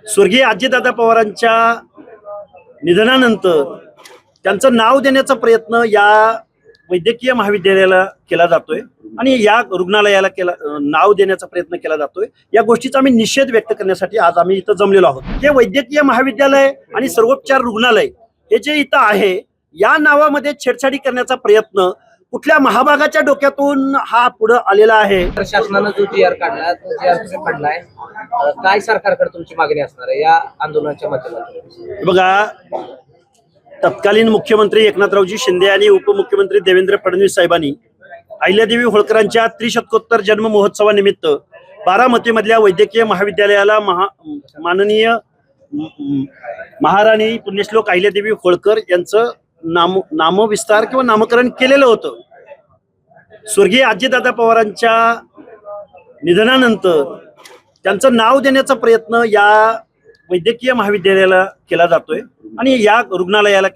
स्वर्गीय अजितदादा पवारांच्या निधनानंतर त्यांचं नाव देण्याचा प्रयत्न या वैद्यकीय महाविद्यालयाला केला जातोय आणि या रुग्णालयाला नाव देण्याचा प्रयत्न केला जातोय। या गोष्टीचा आम्ही निषेध व्यक्त करण्यासाठी आज आम्ही इथं जमलेलो आहोत। हे वैद्यकीय महाविद्यालय आणि सर्वोपचार रुग्णालय हे जे इथं आहे, या नावामध्ये छेडछाडी करण्याचा प्रयत्न कुठल्या महाभागाच्या डोक्यातून हा पुढे आलेला आहे। शासनाने जो जी आर काढला, तो जी आर काढलाय, काय सरकारकडे तुमची मागणी असणार आहे या आंदोलनाच्या माध्यमातून? बघा, तत्कालीन मुख्यमंत्री एकनाथरावजी शिंदे आणि उपमुख्यमंत्री देवेंद्र फडणवीस साहेबांनी अहिल्यादेवी होळकरांच्या त्रिशतकोत्तर जन्म महोत्सवानिमित्त बारामतीमधल्या वैद्यकीय महाविद्यालयाला माननीय महाराणी पुण्यश्लोक अहिल्यादेवी होळकर यांचं नामविस्तार किंवा नामकरण केलेलं होतं। स्वर्गीय अजितदादा पवारांच्या निधनानंतर त्यांचं नाव देण्याचा प्रयत्न या वैद्यकीय महाविद्यालयाला केला जातोय आणि या रुग्णालयाला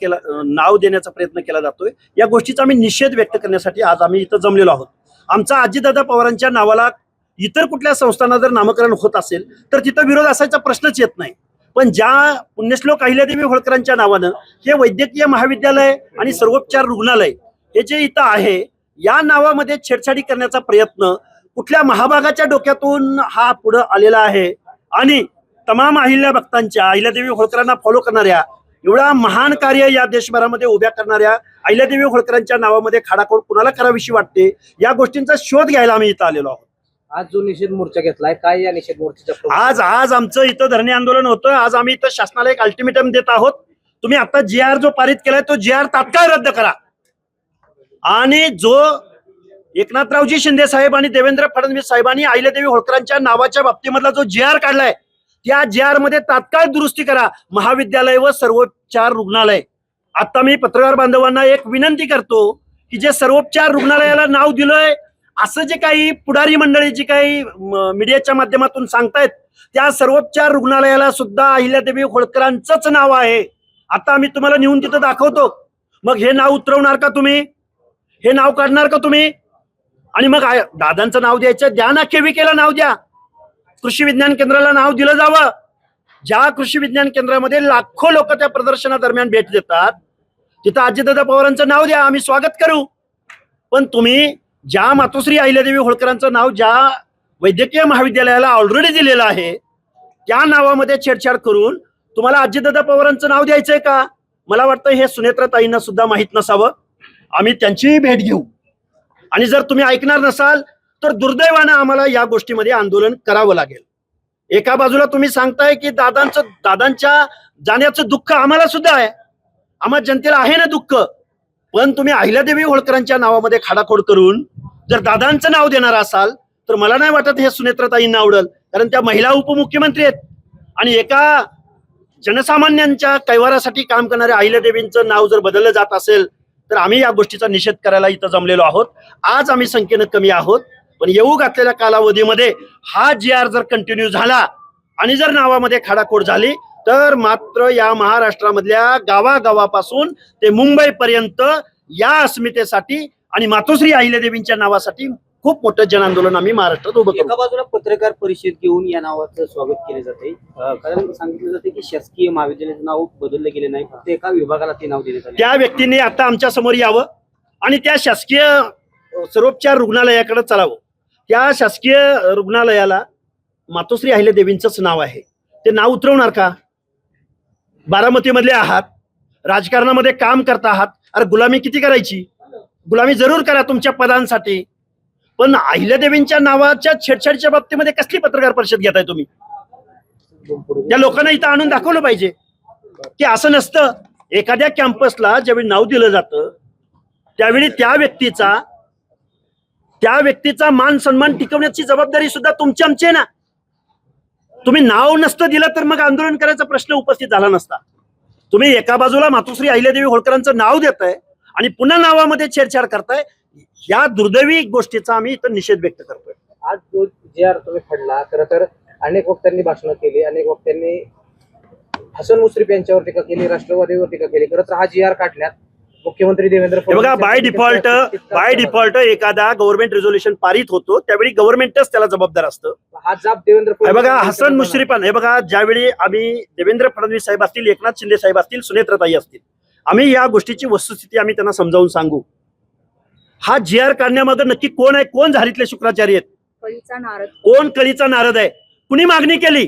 नाव देण्याचा प्रयत्न केला जातोय। या गोष्टीचा आम्ही निषेध व्यक्त करण्यासाठी आज आम्ही इथं जमलेलो आहोत। आमचा अजितदादा पवारांच्या नावाला इतर कुठल्या संस्थांना जर नामकरण होत असेल तर तिथं विरोध असायचा प्रश्नच येत नाही, पण ज्या पुण्यश्लोक अहिल्यादेवी होळकरांच्या नावानं हे वैद्यकीय महाविद्यालय आणि सर्वोपचार रुग्णालय हे जे इथं आहे, या नावामध्ये छेडछाडी करण्याचा प्रयत्न कुठल्या महाभागाच्या डोक्यातून हा पुढे आलेला आहे आणि तमाम अहिल्या भक्तांच्या, अहिल्यादेवी होळकरांना फॉलो करणाऱ्या, एवढा महान कार्य या देशभरामध्ये उभ्या करणाऱ्या अहिल्यादेवी होळकरांच्या नावामध्ये खाडाखोड कुणाला करावीशी वाटते, या गोष्टींचा शोध घ्यायला आम्ही इथं आलेलो आहोत। आज जो निषेध मोर्चा घेतलाय, काय या निषेध मोर्चाचा आज आमचं इथं धरणे आंदोलन होतं। आज आम्ही इथं शासनाला एक अल्टिमेटम देत आहोत, तुम्ही आता जी आर जो पारित केलाय तो जी आर तात्काळ रद्द करा आणि जो एकनाथरावजी शिंदे साहेब आणि देवेंद्र फडणवीस साहेबांनी अहिल्यादेवी होळकरांच्या नावाच्या बाबतीमधला जो जी आर काढलाय त्या जी आर मध्ये तात्काळ दुरुस्ती करा। महाविद्यालय व सर्वोपचार रुग्णालय, आता मी पत्रकार बांधवांना एक विनंती करतो की जे सर्वोपचार रुग्णालयाला नाव दिलंय असं जे काही पुढारी मंडळी जी काही मीडियाच्या माध्यमातून सांगतायत, त्या सर्वोपचार रुग्णालयाला सुद्धा अहिल्यादेवी होळकरांचंच नाव आहे। आता आम्ही तुम्हाला नेऊन तिथं दाखवतो, मग हे नाव उतरवणार का तुम्ही? हे नाव काढणार का तुम्ही? आणि मग दादांचं नाव द्यायचं, द्या ना, केविकेला नाव द्या, कृषी विज्ञान केंद्राला नाव दिलं जावं। ज्या कृषी विज्ञान केंद्रामध्ये लाखो लोक त्या प्रदर्शनादरम्यान भेट देतात, तिथं अजितदादा पवारांचं नाव द्या, आम्ही स्वागत करू। पण तुम्ही ज्या मातोश्री अहिल्यादेवी होळकरांचं नाव ज्या वैद्यकीय महाविद्यालयाला ऑलरेडी दिलेलं आहे, त्या नावामध्ये छेडछाड करून तुम्हाला अजितदादा पवारांचं नाव द्यायचंय का? मला वाटतं हे सुनेत्राताईंना सुद्धा माहित नसावं। आम्ही त्यांचीही भेट घेऊ आणि जर तुम्ही ऐकणार नसाल तर दुर्दैवानं आम्हाला या गोष्टीमध्ये आंदोलन करावं लागेल। एका बाजूला तुम्ही सांगताय की दादांच्या जाण्याचं दुःख आम्हाला सुद्धा आहे, आम्हा जनतेला आहे ना दुःख, पण तुम्ही अहिल्यादेवी होळकरांच्या नावामध्ये खाडाखोड करून जर दादांचं नाव देणार असाल तर मला नाही वाटत हे सुनेत्राताईंना आवडेल, कारण त्या महिला उपमुख्यमंत्री आहेत आणि एका जनसामान्यांच्या कैवारासाठी काम करणाऱ्या अहिल्यादेवींचं नाव जर बदललं जात असेल तर आम्ही या गोष्टीचा निषेध करायला इथं जमलेलो आहोत। आज आम्ही संख्येनं कमी आहोत, पण येऊ घातलेल्या कालावधीमध्ये हा जी आर जर कंटिन्यू झाला आणि जर नावामध्ये खाडाखोड झाली तर मात्र या महाराष्ट्रामधल्या गावागावापासून ते मुंबई पर्यंत या अस्मितेसाठी आणि मातोश्री अहिल्यादेवींच्या नावासाठी खूप मोठं जन आंदोलन आम्ही महाराष्ट्रात उभं करू। एका बाजूला पत्रकार परिषद घेऊन या नावाचं स्वागत केले जाते, कारण सांगितलं जाते की शासकीय महाविद्यालयाचं नाव बदललं गेले नाही, फक्त एका विभागाला ते नाव दिले जाते। त्या व्यक्तीने आता आमच्या समोर यावं आणि त्या शासकीय सर्वोपचार रुग्णालयाकडे चालावं। त्या शासकीय रुग्णालयाला मातोश्री अहिल्यादेवींचंच नाव आहे, ते नाव उतरवणार का? बारामतीमधले आहात, राजकारणामध्ये काम करता आहात, अरे गुलामी किती करायची? गुलामी जरूर करा तुमच्या पदांसाठी, पण अहिल्यादेवींच्या नावाच्या छेडछाडीच्या बाबतीमध्ये कसली पत्रकार परिषद घेताय तुम्ही? त्या लोकांना इथं आणून दाखवलं पाहिजे की असं नसतं। एखाद्या कॅम्पसला ज्यावेळी नाव दिलं जातं त्यावेळी त्या व्यक्तीचा मान सन्मान टिकवण्याची जबाबदारी सुद्धा तुमची आमची आहे ना। तुम्ही नाव नसतं दिलं तर मग आंदोलन करायचा प्रश्न उपस्थित झाला नसता। तुम्ही एका बाजूला मातोश्री अहिल्यादेवी होळकरांचं नाव देताय आणि पुन्हा नावामध्ये छेडछाड करताय, या दुर्दैवी गोष्टीचा आम्ही इथं निषेध व्यक्त करतोय। आज जो जी आर तुम्ही फाडला, खरं तर अनेक वक्त्यांनी भाषणं केली, अनेक वक्त्यांनी हसन मुश्रीफ यांच्यावर टीका केली, राष्ट्रवादीवर टीका केली। खरं तर हा जी आर काढण्यात मुख्यमंत्री देवेंद्र हे बघा, बाय डिफॉल्ट एखादा गव्हर्नमेंट रेझोल्युशन पारित होतो त्यावेळी गव्हर्नमेंटच त्याला जबाबदार असतं. हा जाब देवेंद्र हे बघा, हसन मुश्रीफान, हे बघा, ज्यावेळी आम्ही देवेंद्र फडणवीस साहेब असतील, एकनाथ शिंदे साहेब असतील, सुनेत्राताई असतील, आम्ही या गोष्टीची वस्तुस्थिती आम्ही त्यांना समजावून सांगू. हा GR काढण्यामागे नक्की कोण आहे, कोण झारीतले शुक्राचार्य आहेत, कोण कळीचा नारद आहे, कुणी मागणी केली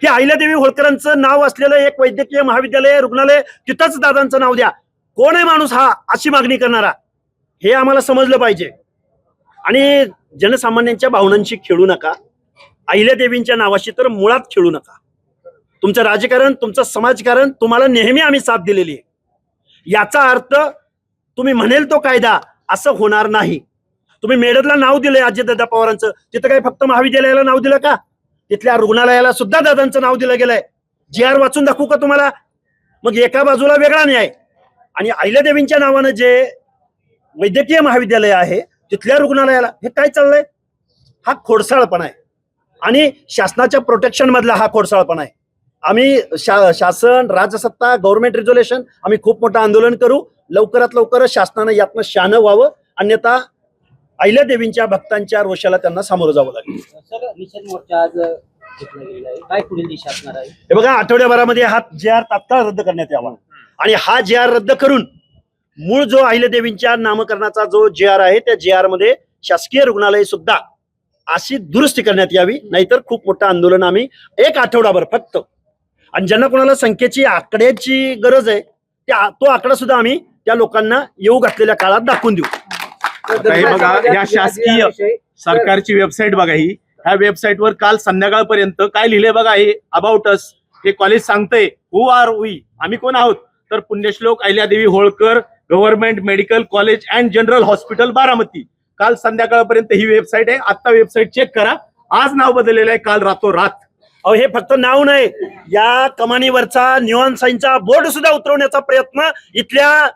की अहिल्यादेवी होळकरांचं नाव असलेलं एक वैद्यकीय महाविद्यालय रुग्णालय तिथंच दादांचं नाव द्या, कोण आहे माणूस हा अशी मागणी करणारा, हे आम्हाला समजलं पाहिजे. आणि जनसामान्यांच्या भावनांशी खेळू नका, अहिल्यादेवींच्या नावाशी तर मुळात खेळू नका. तुमचं राजकारण, तुमचं समाजकारण, तुम्हाला नेहमी आम्ही साथ दिलेली आहे. याचा अर्थ तुम्ही म्हणेल तो कायदा असं होणार नाही. तुम्ही मेडदला नाव दिलंय अजितदादा पवारांचं, तिथं काय फक्त महाविद्यालयाला नाव दिलं का? तिथल्या रुग्णालयाला सुद्धा दादांचं नाव दिलं गेलंय. GR वाचून दाखवू का तुम्हाला? मग एका बाजूला वेगळा न्याय आणि अहिल्यादेवींच्या नावानं जे वैद्यकीय महाविद्यालय आहे तिथल्या रुग्णालयाला हे काय चाललंय? हा खोडसाळपणा आहे आणि शासनाच्या प्रोटेक्शन मधला हा खोडसाळपणा आहे. आम्ही शासन, राजसत्ता, गव्हर्नमेंट रेझोल्युशन, आम्ही खूप मोठं आंदोलन करू. लवकरात लवकर शासनानं यातनं शहाणं व्हावं, अन्यथा अहिल्यादेवींच्या भक्तांच्या रोषाला त्यांना सामोरं जावं लागेल. सर, निषेध मोर्चा आज घेतला गेलेला आहे, काय पुढील दिशा असणार आहे? हे बघा, आठवड्याभरामध्ये हा GR तात्काळ रद्द करण्यात यावा आणि हा GR रद्द करून मूळ जो अहिल्यादेवींच्या नामकरणाचा जो GR आहे त्या GR मध्ये शासकीय रुग्णालय सुद्धा अशी दुरुस्ती करण्यात यावी, नाहीतर खूप मोठं आंदोलन आम्ही एक आठवडाभर फक्त, आणि ज्यांना कोणाला संख्येची आकड्याची गरज आहे तो आकडा सुद्धा आम्ही त्या लोकांना येऊ घातलेल्या काळात दाखवून देऊ. हे बघा, या शासकीय सरकारची वेबसाईट बघा, ही ह्या वेबसाईटवर काल संध्याकाळपर्यंत काय लिहिले बघा, हे अबाउट अस, हे कॉलेज सांगतंय हु आर वी, आम्ही कोण आहोत, तर Punyashlok Ahilyadevi Holkar government medical college and general hospital Baramati. काल संध्याकाळपर्यंत ही वेबसाईट आहे. आता वेबसाईट चेक करा, आज नाव बदललेलं आहे, काल रातोरात. अहो, हे फक्त नाव नाही, या कमानीवरचा निऑन साईनचा बोर्ड सुद्धा उतरवण्याचा प्रयत्न इथल्या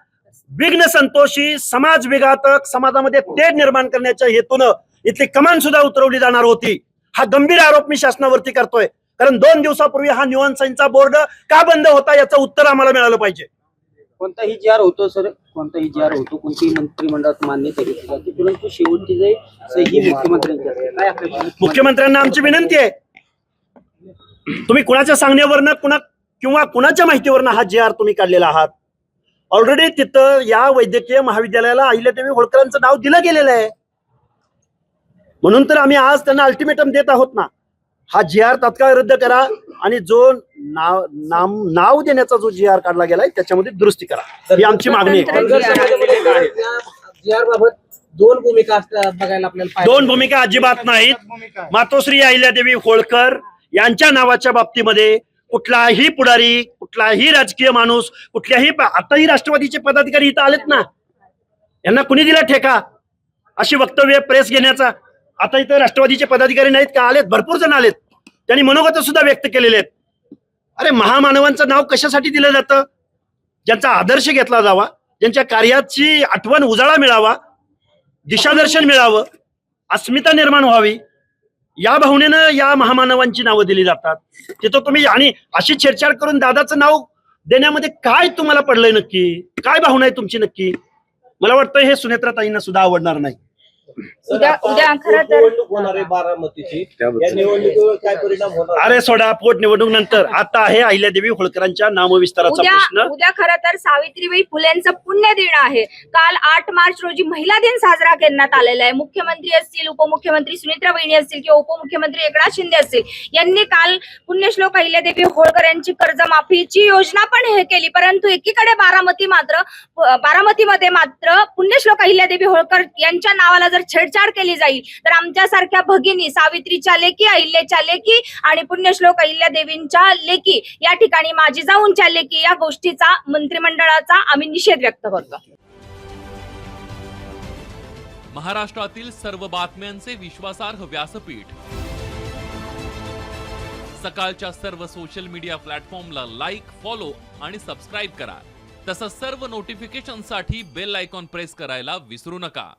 विघ्न संतोषी, समाज विघातक, समाजामध्ये तेढ निर्माण करण्याच्या हेतून इथली कमान सुद्धा उतरवली जाणार होती. हा गंभीर आरोप मी शासनावरती करतोय, कारण 2 दिवसापूर्वी हा निऑन साईनचा बोर्ड का बंद होता याचं उत्तर आम्हाला मिळालं पाहिजे. कोणताही GR होतो सर, कोणताही GR होतो, कोणतीही मंत्रिमंडळात मान्यता घेतली जाते, परंतु शेवटची जे सही मुख्यमंत्र्यांची असते. काय आपल्या मुख्यमंत्र्यांना आमची विनंती आहे, तुम्ही कुणाच्या सांगण्यावरनं किंवा कुणाच्या माहितीवरनं हा GR तुम्ही काढलेला आहात. ऑलरेडी तिथं या वैद्यकीय महाविद्यालयाला अहिल्यादेवी होळकरांचं नाव दिलं गेलेलं आहे, म्हणून तर आम्ही आज त्यांना अल्टिमेटम देत आहोत ना. हा GR तात्काळ रद्द करा आणि जो नाव देण्याचा जो GR काढला गेलाय त्याच्यामध्ये दुरुस्ती करा, ही आमची मागणी आहे. GR बाबत 2 भूमिका असतात बघायला आपल्याला. 2 भूमिका अजिबात नाहीत. मातोश्री अहिल्यादेवी होळकर यांच्या नावाच्या बाबतीमध्ये कुठलाही पुढारी, कुठलाही राजकीय माणूस, कुठल्याही आताही राष्ट्रवादीचे पदाधिकारी इथं आलेत ना, यांना कुणी दिला ठेका अशी वक्तव्य प्रेस घेण्याचा? आता इथं राष्ट्रवादीचे पदाधिकारी नाहीत का? आलेत, भरपूर जण आलेत, त्यांनी मनोगत सुद्धा व्यक्त केलेले आहेत. अरे, महामानवांचं नाव कशासाठी दिलं जातं? ज्यांचा आदर्श घेतला जावा, ज्यांच्या कार्याची आठवण उजाळा मिळावा, दिशादर्शन मिळावं, अस्मिता निर्माण व्हावी, या भावनेनं या महामानवांची नावं दिली जातात. तिथं तुम्ही आणि अशी छेडछाड करून दादाचं नाव देण्यामध्ये काय तुम्हाला पडलंय नक्की? काय भावना आहे तुमची नक्की? मला वाटतं हे सुनेत्राताईंना सुद्धा आवडणार नाही. उद्या खरं तर होणार आहे बारामतीची, या निवडणुकीवर काय परिणाम होणार? अरे सोडा, पोटनिवडणूक नंतर. आता आहे अहिल्यादेवी होळकरांच्या नामविस्ताराचा प्रश्न. उद्या खरं तर सावित्रीबाई फुलेंचं पुण्यदिन आहे. काल 8 मार्च रोजी महिला दिन साजरा करण्यात आलेला आहे. मुख्यमंत्री असतील, उपमुख्यमंत्री सुनेत्रा वहिनी असतील किंवा उपमुख्यमंत्री एकनाथ शिंदे असतील, यांनी काल पुण्यश्लोक अहिल्यादेवी होळकर यांची कर्जमाफीची योजना पण हे केली. परंतु एकीकडे बारामतीमध्ये मात्र पुण्यश्लोक अहिल्यादेवी होळकर यांच्या नावाला जर छेडछाड केली जाईल तर आमच्यासारख्या भगिनी, सावित्रीच्या लेकी, अहिल्याच्या लेकी आणि पुण्यश्लोक अहिल्यादेवींच्या लेकी, या ठिकाणी माझी जाऊनच्या लेकी, या गोष्टीचा मंत्रिमंडळाचा आम्ही निषेध व्यक्त करतो. महाराष्ट्रातील सर्व बातम्यांचे विश्वासार्ह व्यासपीठ, सकाळच्या सर्व सोशल मीडिया प्लॅटफॉर्मला लाईक, फॉलो आणि सबस्क्राईब करा. तसंच सर्व नोटिफिकेशनसाठी बेल आयकॉन प्रेस करायला विसरू नका.